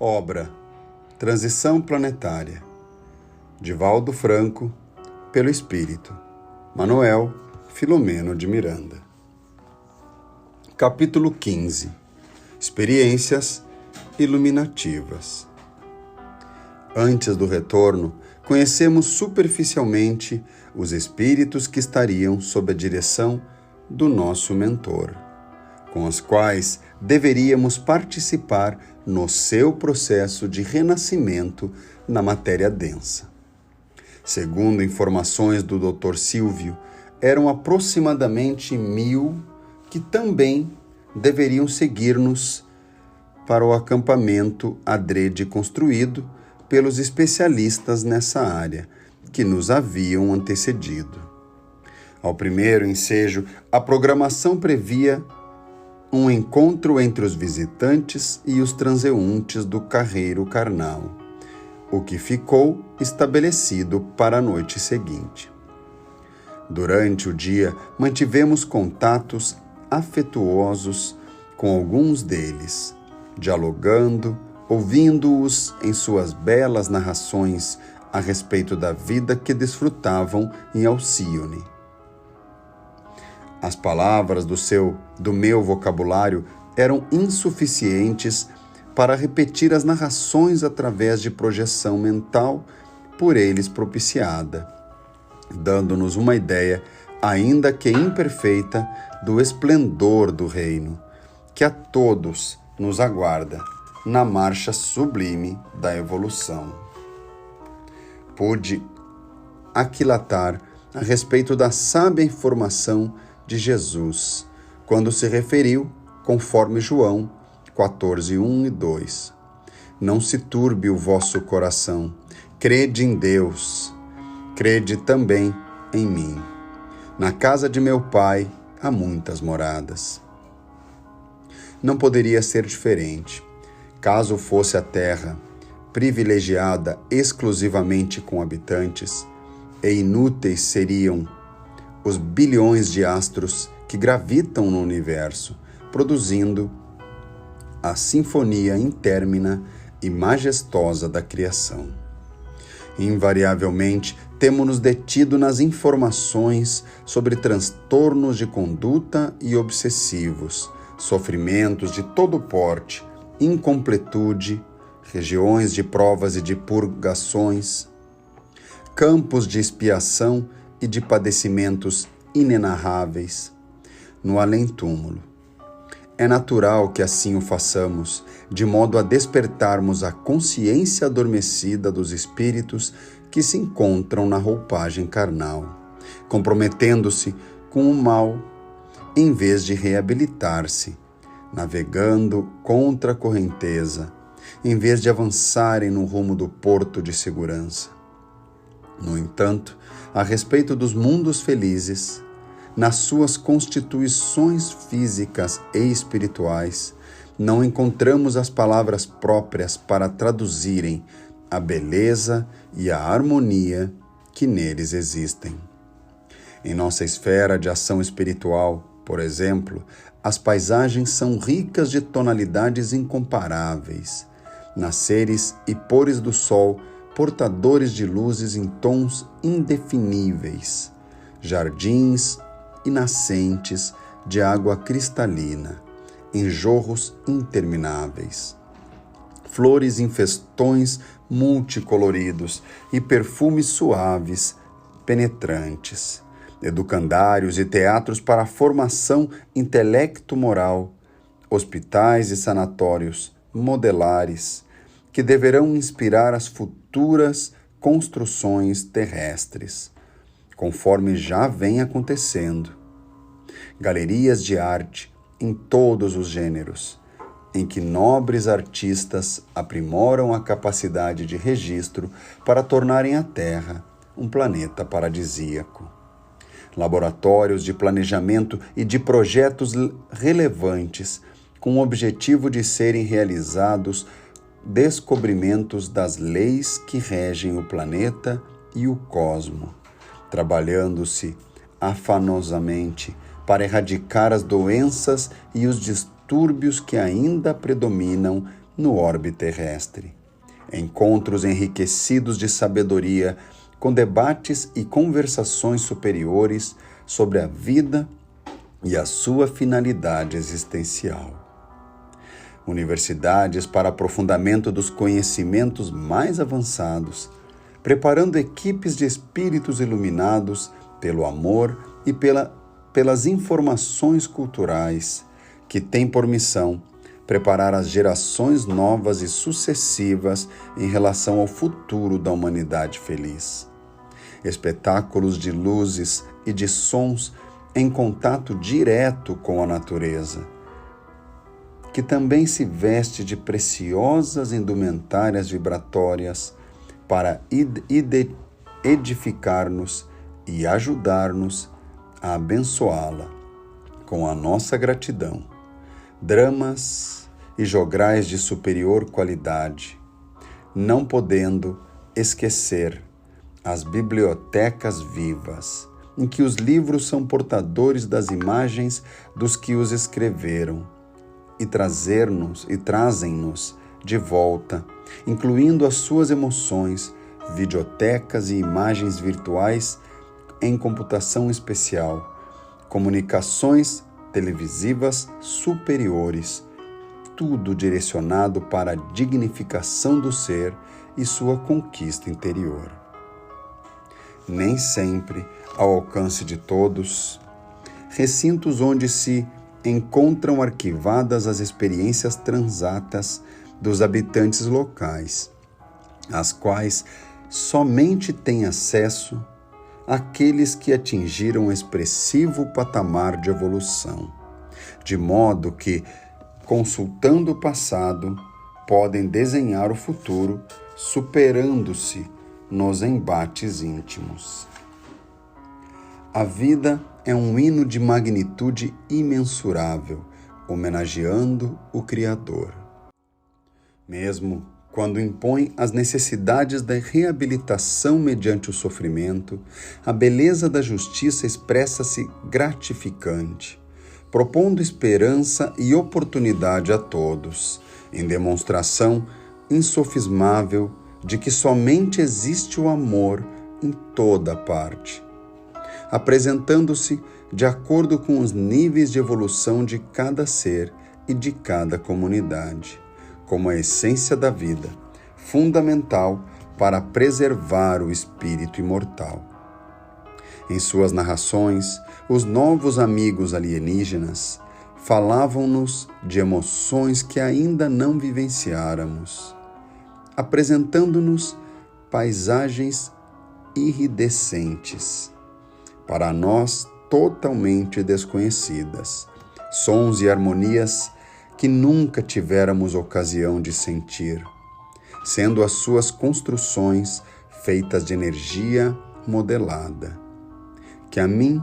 Obra Transição Planetária, Divaldo Franco, pelo Espírito, Manuel Filomeno de Miranda. Capítulo 15. Experiências iluminativas. Antes do retorno, conhecemos superficialmente os espíritos que estariam sob a direção do nosso mentor, com os quais deveríamos participar no seu processo de renascimento na matéria densa. Segundo informações do Dr. Silvio, eram aproximadamente 1000 que também deveriam seguir-nos para o acampamento adrede construído pelos especialistas nessa área, que nos haviam antecedido. Ao primeiro ensejo, a programação previa um encontro entre os visitantes e os transeuntes do carreiro carnal, o que ficou estabelecido para a noite seguinte. Durante o dia, mantivemos contatos afetuosos com alguns deles, dialogando, ouvindo-os em suas belas narrações a respeito da vida que desfrutavam em Alcione. As palavras do meu vocabulário eram insuficientes para repetir as narrações através de projeção mental por eles propiciada, dando-nos uma ideia, ainda que imperfeita, do esplendor do reino, que a todos nos aguarda na marcha sublime da evolução. Pude aquilatar a respeito da sábia informação de Jesus, quando se referiu, conforme João 14, 1 e 2. Não se turbe o vosso coração, crede em Deus, crede também em mim. Na casa de meu Pai há muitas moradas. Não poderia ser diferente. Caso fosse a terra privilegiada exclusivamente com habitantes, e inúteis seriam os bilhões de astros que gravitam no universo, produzindo a sinfonia intermina e majestosa da criação. Invariavelmente, temos-nos detido nas informações sobre transtornos de conduta e obsessivos, sofrimentos de todo porte, incompletude, regiões de provas e de purgações, campos de expiação e de padecimentos inenarráveis no além-túmulo. É natural que assim o façamos, de modo a despertarmos a consciência adormecida dos espíritos que se encontram na roupagem carnal, comprometendo-se com o mal, em vez de reabilitar-se, navegando contra a correnteza, em vez de avançarem no rumo do porto de segurança. No entanto, a respeito dos mundos felizes, nas suas constituições físicas e espirituais, não encontramos as palavras próprias para traduzirem a beleza e a harmonia que neles existem. Em nossa esfera de ação espiritual, por exemplo, as paisagens são ricas de tonalidades incomparáveis, nasceres e pores do sol portadores de luzes em tons indefiníveis, jardins e nascentes de água cristalina, em jorros intermináveis, flores em festões multicoloridos e perfumes suaves, penetrantes, educandários e teatros para a formação intelecto-moral, hospitais e sanatórios modelares, que deverão inspirar as futuras construções terrestres, conforme já vem acontecendo. Galerias de arte em todos os gêneros, em que nobres artistas aprimoram a capacidade de registro para tornarem a Terra um planeta paradisíaco. Laboratórios de planejamento e de projetos relevantes, com o objetivo de serem realizados descobrimentos das leis que regem o planeta e o cosmo, trabalhando-se afanosamente para erradicar as doenças e os distúrbios que ainda predominam no orbe terrestre. Encontros enriquecidos de sabedoria, com debates e conversações superiores sobre a vida e a sua finalidade existencial. Universidades para aprofundamento dos conhecimentos mais avançados, preparando equipes de espíritos iluminados pelo amor e pelas informações culturais, que têm por missão preparar as gerações novas e sucessivas em relação ao futuro da humanidade feliz. Espetáculos de luzes e de sons em contato direto com a natureza, que também se veste de preciosas indumentárias vibratórias para edificar-nos e ajudar-nos a abençoá-la com a nossa gratidão. Dramas e jograis de superior qualidade, não podendo esquecer as bibliotecas vivas, em que os livros são portadores das imagens dos que os escreveram, e trazem-nos de volta, incluindo as suas emoções, videotecas e imagens virtuais em computação especial, comunicações televisivas superiores, tudo direcionado para a dignificação do ser e sua conquista interior. Nem sempre ao alcance de todos, recintos onde se encontram arquivadas as experiências transatas dos habitantes locais, às quais somente têm acesso aqueles que atingiram um expressivo patamar de evolução, de modo que, consultando o passado, podem desenhar o futuro, superando-se nos embates íntimos. A vida é um hino de magnitude imensurável, homenageando o Criador. Mesmo quando impõe as necessidades da reabilitação mediante o sofrimento, a beleza da justiça expressa-se gratificante, propondo esperança e oportunidade a todos, em demonstração insofismável de que somente existe o amor em toda parte, apresentando-se de acordo com os níveis de evolução de cada ser e de cada comunidade, como a essência da vida, fundamental para preservar o espírito imortal. Em suas narrações, os novos amigos alienígenas falavam-nos de emoções que ainda não vivenciáramos, apresentando-nos paisagens iridescentes, para nós totalmente desconhecidas, sons e harmonias que nunca tivéramos ocasião de sentir, sendo as suas construções feitas de energia modelada, que a mim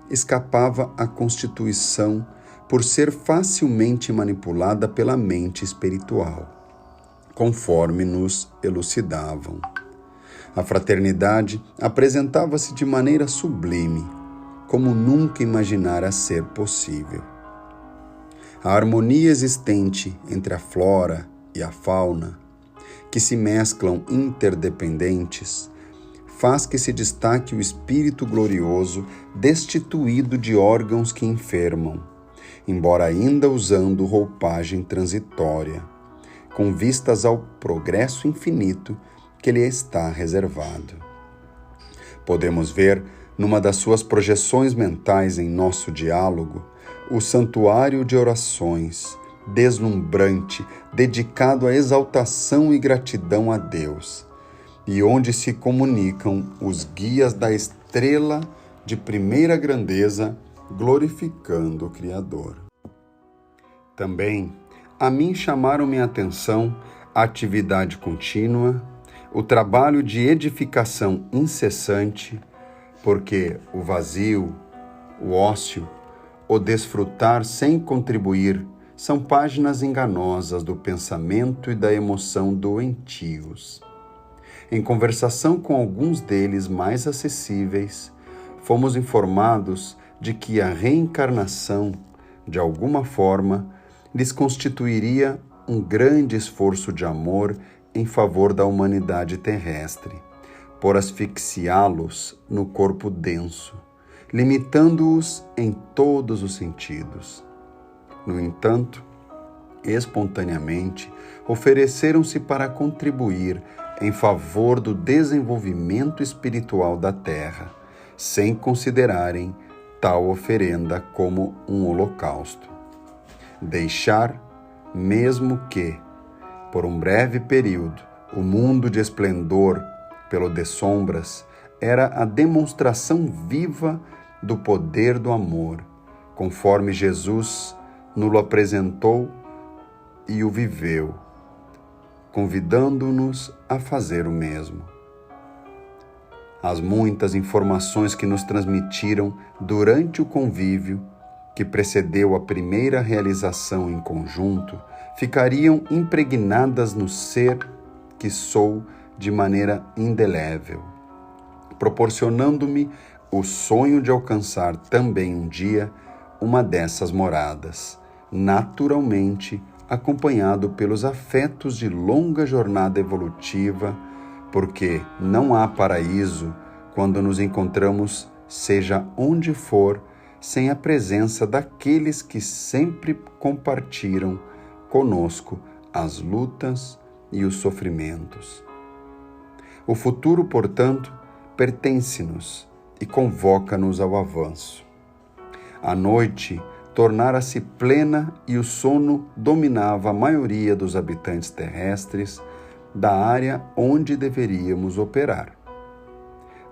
escapava a constituição por ser facilmente manipulada pela mente espiritual, conforme nos elucidavam. A fraternidade apresentava-se de maneira sublime, como nunca imaginara ser possível. A harmonia existente entre a flora e a fauna, que se mesclam interdependentes, faz que se destaque o espírito glorioso destituído de órgãos que enfermam, embora ainda usando roupagem transitória, com vistas ao progresso infinito que lhe está reservado. Podemos ver, numa das suas projeções mentais em nosso diálogo, o santuário de orações, deslumbrante, dedicado à exaltação e gratidão a Deus, e onde se comunicam os guias da estrela de primeira grandeza, glorificando o Criador. Também, a mim chamaram minha atenção a atividade contínua, o trabalho de edificação incessante, porque o vazio, o ócio, o desfrutar sem contribuir são páginas enganosas do pensamento e da emoção doentios. Em conversação com alguns deles mais acessíveis, fomos informados de que a reencarnação, de alguma forma, lhes constituiria um grande esforço de amor em favor da humanidade terrestre, por asfixiá-los no corpo denso, limitando-os em todos os sentidos. No entanto, espontaneamente, ofereceram-se para contribuir em favor do desenvolvimento espiritual da Terra, sem considerarem tal oferenda como um holocausto. Deixar, mesmo que, por um breve período, o mundo de esplendor pelo de sombras, era a demonstração viva do poder do amor, conforme Jesus nos apresentou e o viveu, convidando-nos a fazer o mesmo. As muitas informações que nos transmitiram durante o convívio que precedeu a primeira realização em conjunto ficariam impregnadas no ser que sou de maneira indelével, proporcionando-me o sonho de alcançar também um dia uma dessas moradas, naturalmente acompanhado pelos afetos de longa jornada evolutiva, porque não há paraíso quando nos encontramos, seja onde for, sem a presença daqueles que sempre compartilham conosco as lutas e os sofrimentos. O futuro, portanto, pertence-nos e convoca-nos ao avanço. A noite tornara-se plena e o sono dominava a maioria dos habitantes terrestres da área onde deveríamos operar.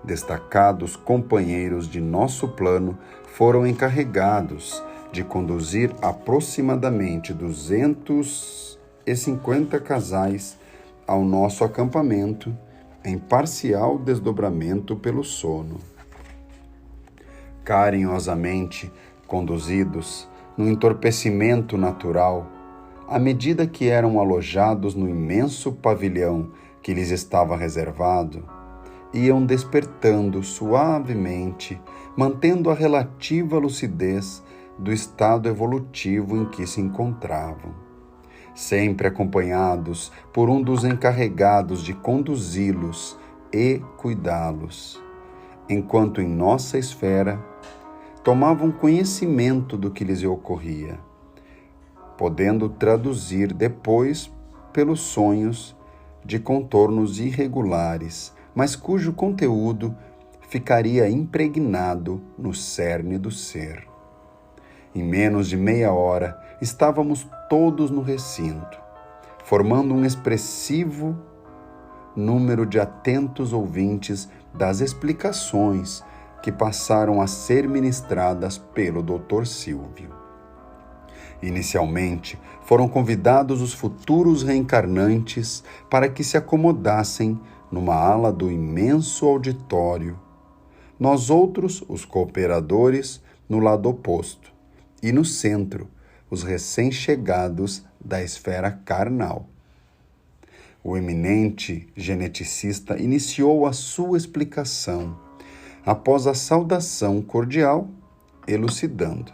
Destacados companheiros de nosso plano foram encarregados de conduzir aproximadamente 250 casais ao nosso acampamento em parcial desdobramento pelo sono. Carinhosamente conduzidos no entorpecimento natural, à medida que eram alojados no imenso pavilhão que lhes estava reservado, iam despertando suavemente, mantendo a relativa lucidez do estado evolutivo em que se encontravam, sempre acompanhados por um dos encarregados de conduzi-los e cuidá-los, enquanto em nossa esfera tomavam conhecimento do que lhes ocorria, podendo traduzir depois pelos sonhos de contornos irregulares, mas cujo conteúdo ficaria impregnado no cerne do ser. Em menos de meia hora, estávamos todos no recinto, formando um expressivo número de atentos ouvintes das explicações que passaram a ser ministradas pelo Dr. Silvio. Inicialmente, foram convidados os futuros reencarnantes para que se acomodassem numa ala do imenso auditório, nós outros, os cooperadores, no lado oposto, e no centro, os recém-chegados da esfera carnal. O eminente geneticista iniciou a sua explicação, após a saudação cordial, elucidando.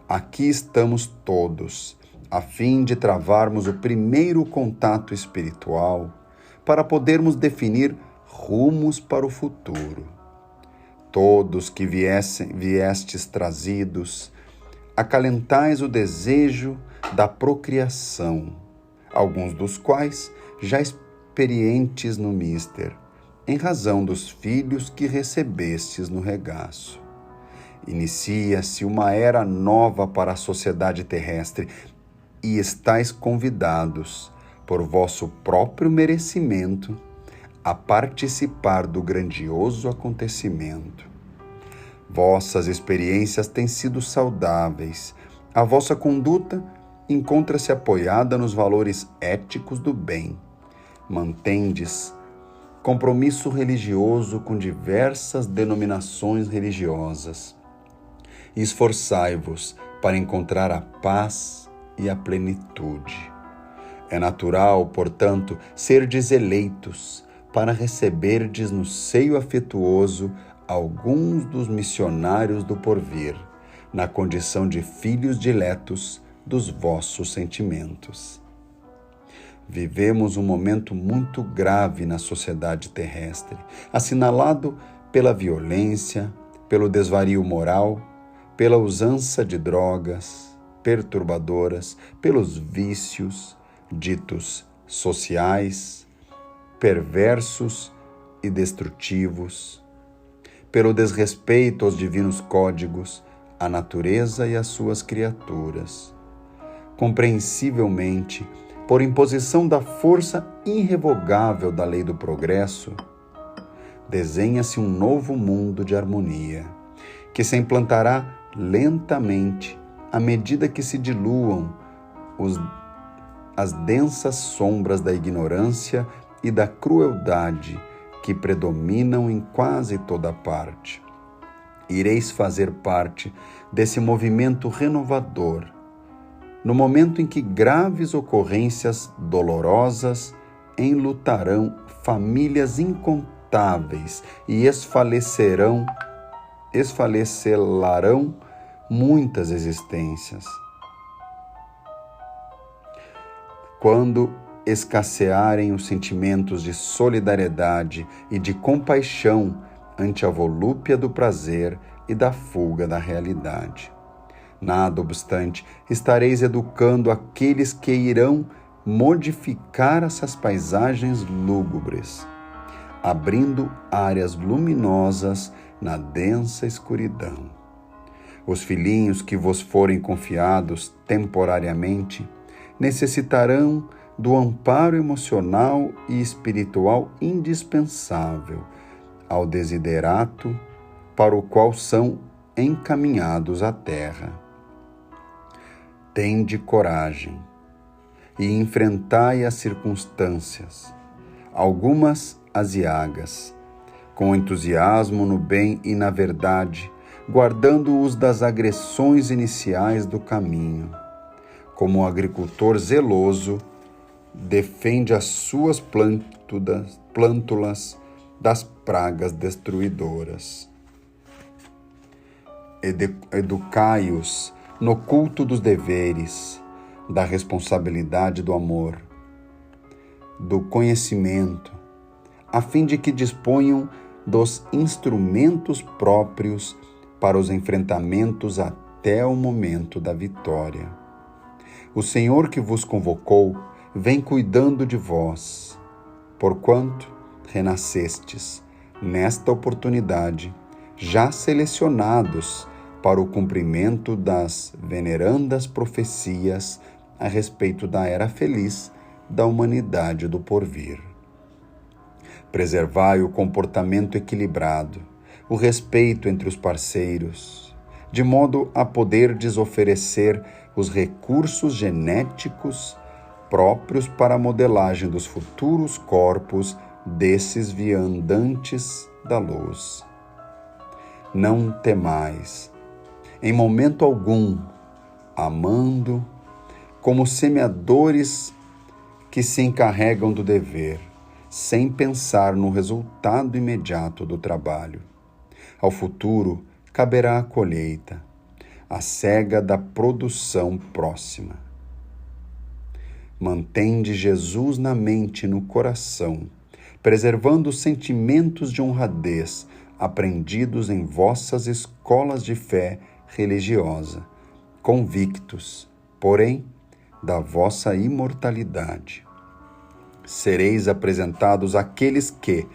Aqui estamos todos, a fim de travarmos o primeiro contato espiritual, para podermos definir rumos para o futuro. Todos que viestes trazidos, acalentais o desejo da procriação, alguns dos quais já experientes no mister, em razão dos filhos que recebestes no regaço. Inicia-se uma era nova para a sociedade terrestre e estáis convidados, por vosso próprio merecimento, a participar do grandioso acontecimento. Vossas experiências têm sido saudáveis, a vossa conduta encontra-se apoiada nos valores éticos do bem. Mantendes compromisso religioso com diversas denominações religiosas. Esforçai-vos para encontrar a paz e a plenitude. É natural, portanto, serdes eleitos para receberdes no seio afetuoso alguns dos missionários do porvir, na condição de filhos diletos dos vossos sentimentos. Vivemos um momento muito grave na sociedade terrestre, assinalado pela violência, pelo desvario moral, pela usança de drogas perturbadoras, pelos vícios ditos sociais, perversos e destrutivos, pelo desrespeito aos divinos códigos, à natureza e às suas criaturas. Compreensivelmente, por imposição da força irrevogável da lei do progresso, desenha-se um novo mundo de harmonia, que se implantará lentamente à medida que se diluam as densas sombras da ignorância e da crueldade que predominam em quase toda parte. Ireis fazer parte desse movimento renovador, no momento em que graves ocorrências dolorosas enlutarão famílias incontáveis e esfalecerão muitas existências. Quando escassearem os sentimentos de solidariedade e de compaixão ante a volúpia do prazer e da fuga da realidade. Nada obstante, estareis educando aqueles que irão modificar essas paisagens lúgubres, abrindo áreas luminosas na densa escuridão. Os filhinhos que vos forem confiados temporariamente necessitarão do amparo emocional e espiritual indispensável ao desiderato para o qual são encaminhados à terra. Tende coragem e enfrentai as circunstâncias, algumas aziagas, com entusiasmo no bem e na verdade, guardando-os das agressões iniciais do caminho. Como um agricultor zeloso, defende as suas plântulas das pragas destruidoras. Educai-os no culto dos deveres, da responsabilidade do amor, do conhecimento, a fim de que disponham dos instrumentos próprios para os enfrentamentos até o momento da vitória. O Senhor que vos convocou vem cuidando de vós, porquanto renascestes, nesta oportunidade, já selecionados para o cumprimento das venerandas profecias a respeito da era feliz da humanidade do porvir. Preservai o comportamento equilibrado, o respeito entre os parceiros, de modo a poderdes oferecer os recursos genéticos próprios para a modelagem dos futuros corpos desses viandantes da luz. Não temais, em momento algum, amando, como semeadores que se encarregam do dever, sem pensar no resultado imediato do trabalho. Ao futuro caberá a colheita, a cega da produção próxima. Mantende Jesus na mente e no coração, preservando os sentimentos de honradez aprendidos em vossas escolas de fé religiosa, convictos, porém, da vossa imortalidade. Sereis apresentados àqueles que,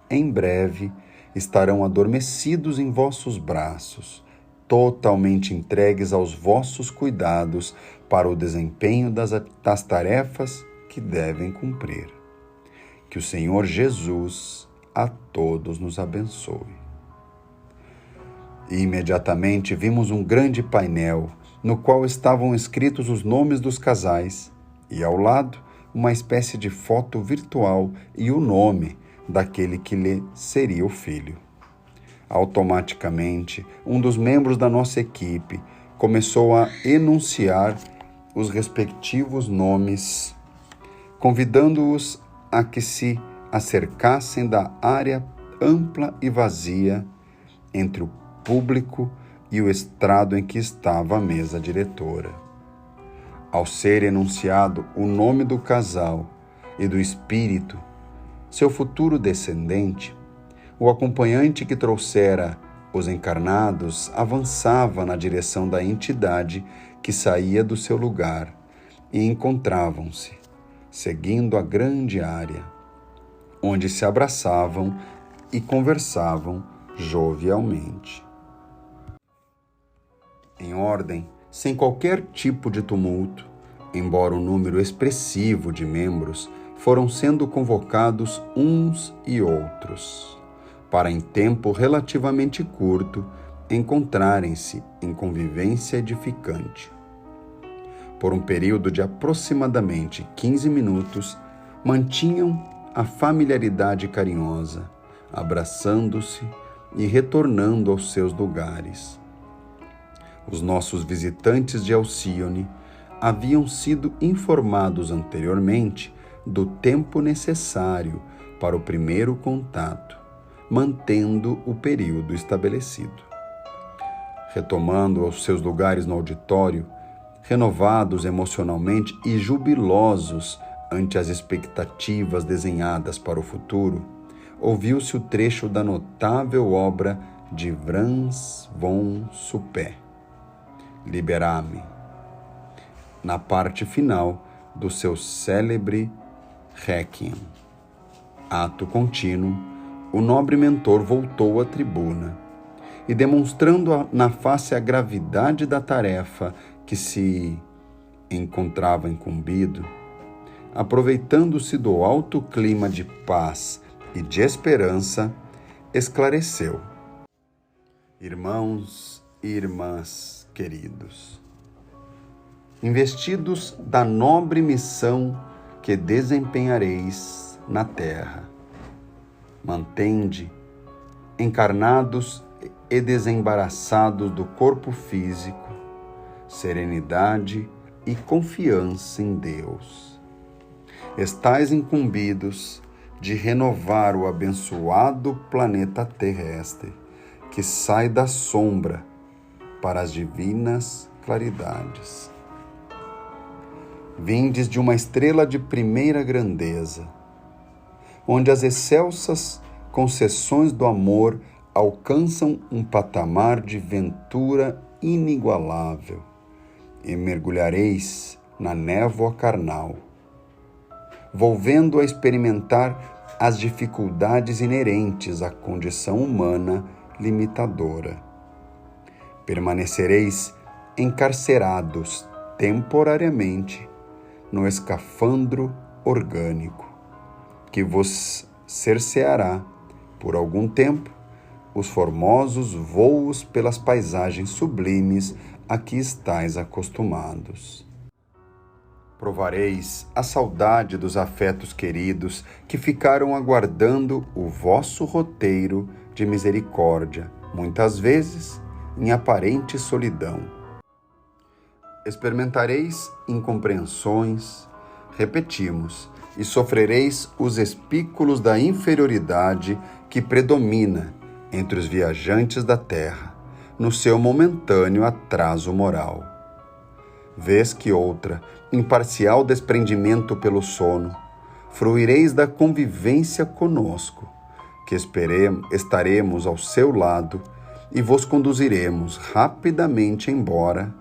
em breve, estarão adormecidos em vossos braços, totalmente entregues aos vossos cuidados para o desempenho das tarefas que devem cumprir. Que o Senhor Jesus a todos nos abençoe. E imediatamente vimos um grande painel, no qual estavam escritos os nomes dos casais, e ao lado uma espécie de foto virtual e o nome daquele que lhe seria o filho. Automaticamente, um dos membros da nossa equipe começou a enunciar os respectivos nomes, convidando-os a que se acercassem da área ampla e vazia entre o público e o estrado em que estava a mesa diretora. Ao ser enunciado o nome do casal, e do espírito, seu futuro descendente, o acompanhante que trouxera os encarnados avançava na direção da entidade que saía do seu lugar e encontravam-se, seguindo a grande área, onde se abraçavam e conversavam jovialmente. Em ordem, sem qualquer tipo de tumulto, embora um número expressivo de membros foram sendo convocados uns e outros, para em tempo relativamente curto encontrarem-se em convivência edificante. Por um período de aproximadamente 15 minutos, mantinham a familiaridade carinhosa, abraçando-se e retornando aos seus lugares. Os nossos visitantes de Alcíone haviam sido informados anteriormente do tempo necessário para o primeiro contato, mantendo o período estabelecido. Retomando aos seus lugares no auditório, renovados emocionalmente e jubilosos ante as expectativas desenhadas para o futuro, ouviu-se o trecho da notável obra de Franz von Suppé, Liberame, na parte final do seu célebre Requiem. Ato contínuo, o nobre mentor voltou à tribuna e, demonstrando na face a gravidade da tarefa que se encontrava incumbido, aproveitando-se do alto clima de paz e de esperança, esclareceu: Irmãos e irmãs queridos, investidos da nobre missão que desempenhareis na terra, mantende, encarnados e desembaraçados do corpo físico, serenidade e confiança em Deus. Estais incumbidos de renovar o abençoado planeta terrestre, que sai da sombra para as divinas claridades. Vindes de uma estrela de primeira grandeza, onde as excelsas concessões do amor alcançam um patamar de ventura inigualável, e mergulhareis na névoa carnal, volvendo a experimentar as dificuldades inerentes à condição humana limitadora. Permanecereis encarcerados temporariamente no escafandro orgânico, que vos cerceará, por algum tempo, os formosos voos pelas paisagens sublimes a que estais acostumados. Provareis a saudade dos afetos queridos que ficaram aguardando o vosso roteiro de misericórdia, muitas vezes em aparente solidão. Experimentareis incompreensões, repetimos, e sofrereis os espículos da inferioridade que predomina entre os viajantes da terra, no seu momentâneo atraso moral. Vez que outra, em parcial desprendimento pelo sono, fruireis da convivência conosco, que estaremos ao seu lado e vos conduziremos rapidamente embora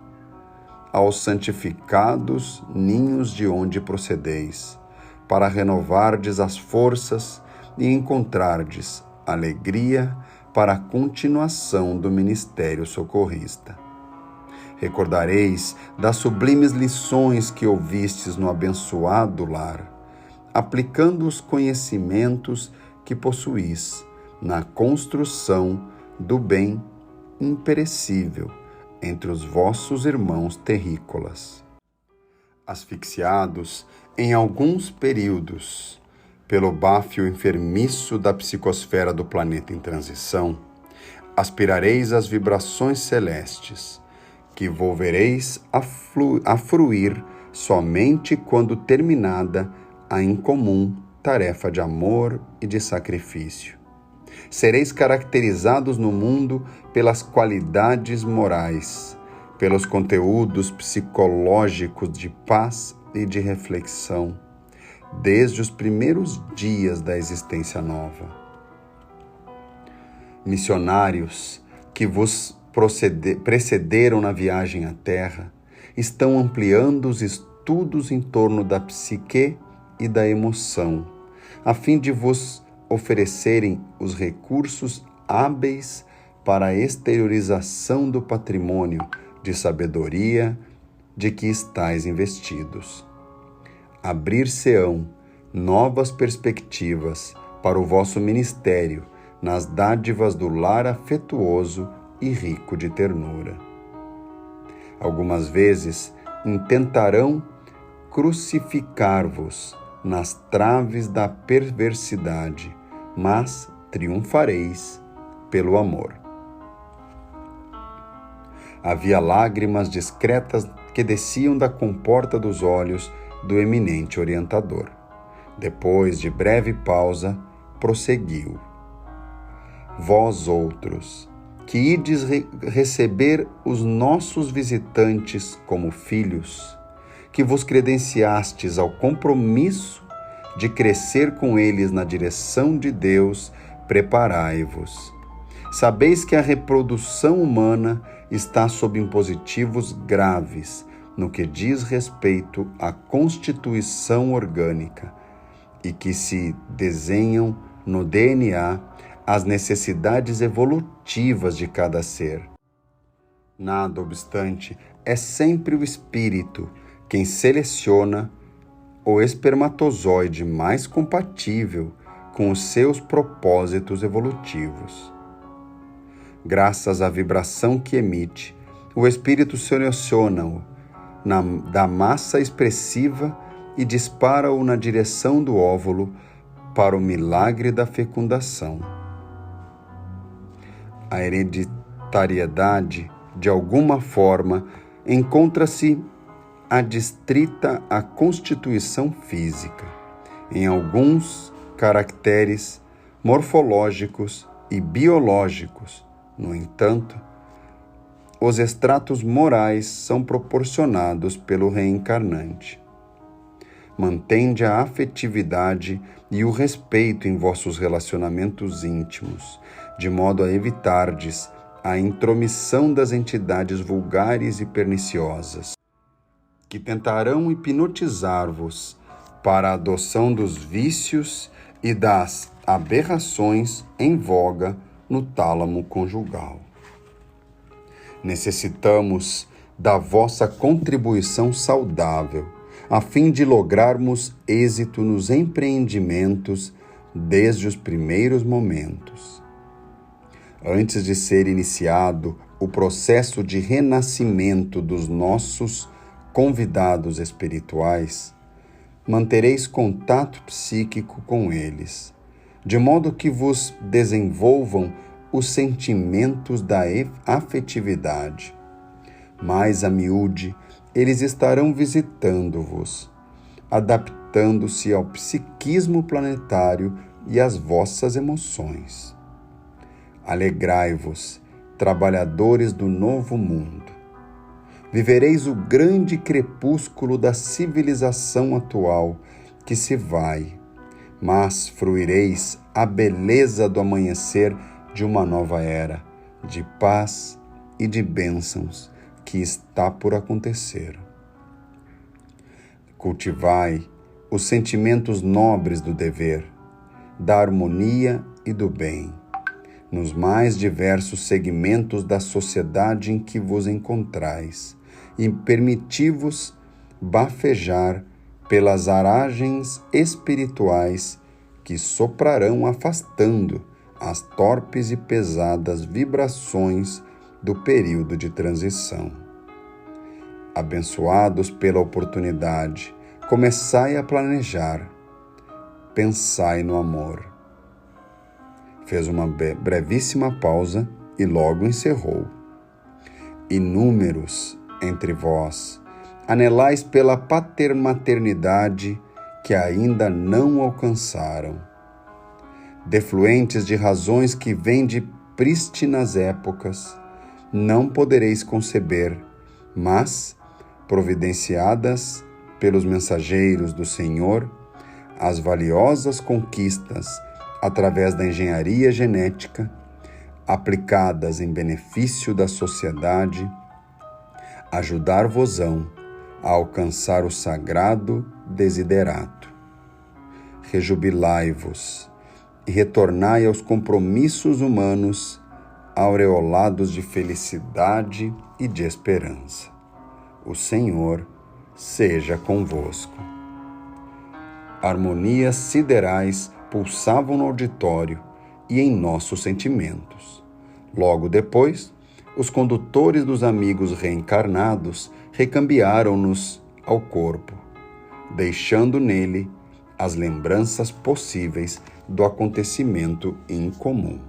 aos santificados ninhos de onde procedeis, para renovardes as forças e encontrardes alegria para a continuação do ministério socorrista. Recordareis das sublimes lições que ouvistes no abençoado lar, aplicando os conhecimentos que possuís na construção do bem imperecível entre os vossos irmãos terrícolas. Asfixiados em alguns períodos pelo báfio enfermiço da psicosfera do planeta em transição, aspirareis as vibrações celestes, que volvereis a fruir somente quando terminada a incomum tarefa de amor e de sacrifício. Sereis caracterizados no mundo pelas qualidades morais, pelos conteúdos psicológicos de paz e de reflexão, desde os primeiros dias da existência nova. Missionários que vos precederam na viagem à Terra estão ampliando os estudos em torno da psique e da emoção, a fim de vos oferecerem os recursos hábeis para a exteriorização do patrimônio de sabedoria de que estáis investidos. Abrir-se-ão novas perspectivas para o vosso ministério nas dádivas do lar afetuoso e rico de ternura. Algumas vezes intentarão crucificar-vos nas traves da perversidade, mas triunfareis pelo amor. Havia lágrimas discretas que desciam da comporta dos olhos do eminente orientador. Depois de breve pausa, prosseguiu: Vós outros, que ides receber os nossos visitantes como filhos, que vos credenciastes ao compromisso de crescer com eles na direção de Deus, preparai-vos. Sabeis que a reprodução humana está sob impositivos graves no que diz respeito à constituição orgânica e que se desenham no DNA as necessidades evolutivas de cada ser. Nada obstante, é sempre o espírito quem seleciona o espermatozoide mais compatível com os seus propósitos evolutivos. Graças à vibração que emite, o espírito seleciona-o da massa expressiva e dispara-o na direção do óvulo para o milagre da fecundação. A hereditariedade, de alguma forma, encontra-se adstrita à constituição física, em alguns caracteres morfológicos e biológicos. No entanto, os estratos morais são proporcionados pelo reencarnante. Mantende a afetividade e o respeito em vossos relacionamentos íntimos, de modo a evitardes a intromissão das entidades vulgares e perniciosas, que tentarão hipnotizar-vos para a adoção dos vícios e das aberrações em voga no tálamo conjugal. Necessitamos da vossa contribuição saudável, a fim de lograrmos êxito nos empreendimentos desde os primeiros momentos. Antes de ser iniciado o processo de renascimento dos nossos convidados espirituais, mantereis contato psíquico com eles, de modo que vos desenvolvam os sentimentos da afetividade. Mais a miúde, eles estarão visitando-vos, adaptando-se ao psiquismo planetário e às vossas emoções. Alegrai-vos, trabalhadores do novo mundo. Vivereis o grande crepúsculo da civilização atual que se vai, mas fruireis a beleza do amanhecer de uma nova era, de paz e de bênçãos que está por acontecer. Cultivai os sentimentos nobres do dever, da harmonia e do bem, nos mais diversos segmentos da sociedade em que vos encontrais, e permiti-vos bafejar pelas aragens espirituais que soprarão afastando as torpes e pesadas vibrações do período de transição. Abençoados pela oportunidade, começai a planejar, pensai no amor. Fez uma brevíssima pausa e logo encerrou. Inúmeros entre vós anelais pela paternidade que ainda não alcançaram. Defluentes de razões que vêm de prístinas épocas, não podereis conceber, mas, providenciadas pelos mensageiros do Senhor, as valiosas conquistas através da engenharia genética, aplicadas em benefício da sociedade, ajudar-vos-ão a alcançar o sagrado desiderato. Rejubilai-vos e retornai aos compromissos humanos, aureolados de felicidade e de esperança. O Senhor seja convosco. Harmonias siderais pulsavam no auditório e em nossos sentimentos. Logo depois, os condutores dos amigos reencarnados recambiaram-nos ao corpo, deixando nele as lembranças possíveis do acontecimento incomum.